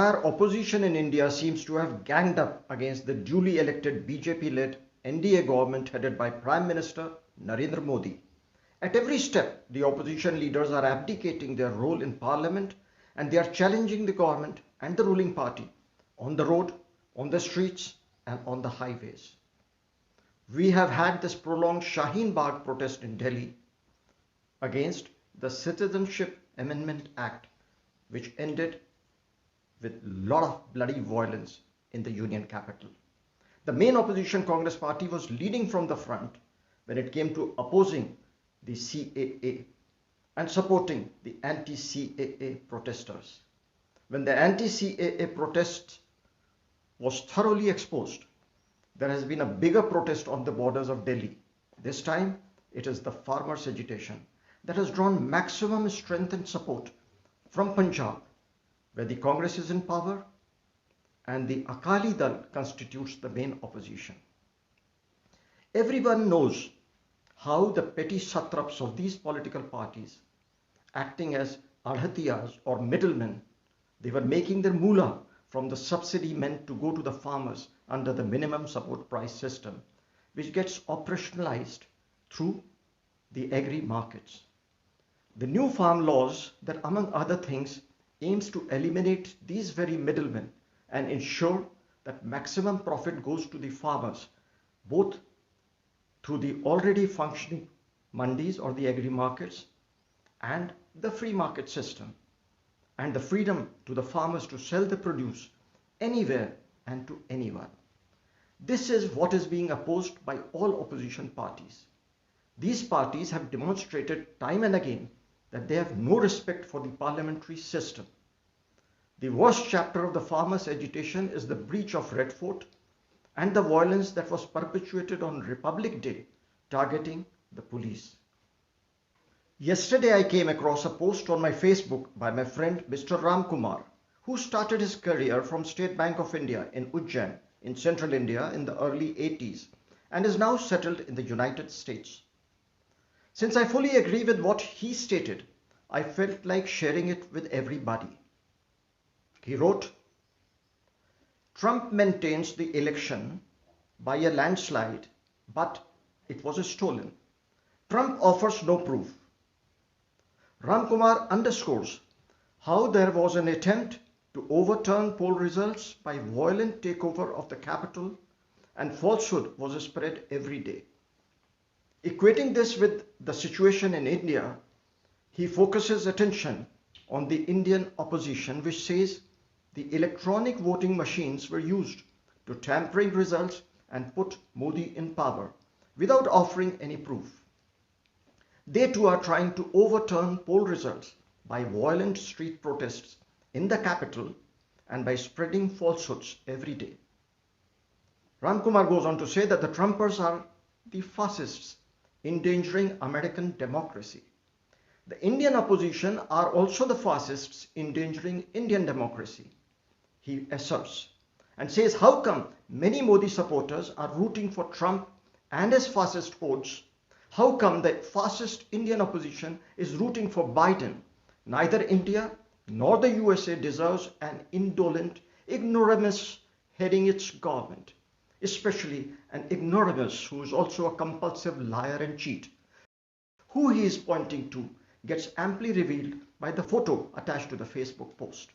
entire opposition in India seems to have ganged up against the duly elected BJP-led NDA government headed by Prime Minister Narendra Modi. At every step, the opposition leaders are abdicating their role in parliament and they are challenging the government and the ruling party on the road, on the streets and on the highways. We have had this prolonged Shaheen Bagh protest in Delhi against the Citizenship Amendment Act, which ended with a lot of bloody violence in the union capital. The main opposition Congress party was leading from the front when it came to opposing the CAA and supporting the anti-CAA protesters. When the anti-CAA protest was thoroughly exposed, there has been a bigger protest on the borders of Delhi. This time, it is the farmers' agitation that has drawn maximum strength and support from Punjab, where the Congress is in power and the Akali Dal constitutes the main opposition. Everyone knows how the petty satraps of these political parties, acting as adhatiyas or middlemen, they were making their moolah from the subsidy meant to go to the farmers under the minimum support price system, which gets operationalized through the agri markets. The new farm laws that, among other things, aims to eliminate these very middlemen and ensure that maximum profit goes to the farmers, both through the already functioning mandis or the agri markets and the free market system, and the freedom to the farmers to sell the produce anywhere and to anyone. This is what is being opposed by all opposition parties. These parties have demonstrated time and again that they have no respect for the parliamentary system. The worst chapter of the farmers' agitation is the breach of Red Fort and the violence that was perpetuated on Republic Day, targeting the police. Yesterday I came across a post on my Facebook by my friend Mr. Ram Kumar, who started his career from State Bank of India in Ujjain in central India in the early 80s and is now settled in the United States. Since I fully agree with what he stated, I felt like sharing it with everybody. He wrote, "Trump maintains the election by a landslide, but it was stolen. Trump offers no proof." Ram Kumar underscores how there was an attempt to overturn poll results by violent takeover of the capital, and falsehood was spread every day. Equating this with the situation in India, he focuses attention on the Indian opposition, which says the electronic voting machines were used to tampering results and put Modi in power without offering any proof. They too are trying to overturn poll results by violent street protests in the capital and by spreading falsehoods every day. Ram Kumar goes on to say that the Trumpers are the fascists endangering American democracy. The Indian opposition are also the fascists endangering Indian democracy, he asserts, and says how come many Modi supporters are rooting for Trump and his fascist hordes? How come the fascist Indian opposition is rooting for Biden? Neither India nor the USA deserves an indolent ignoramus heading its government, especially an ignoramus who is also a compulsive liar and cheat. Who he is pointing to gets amply revealed by the photo attached to the Facebook post.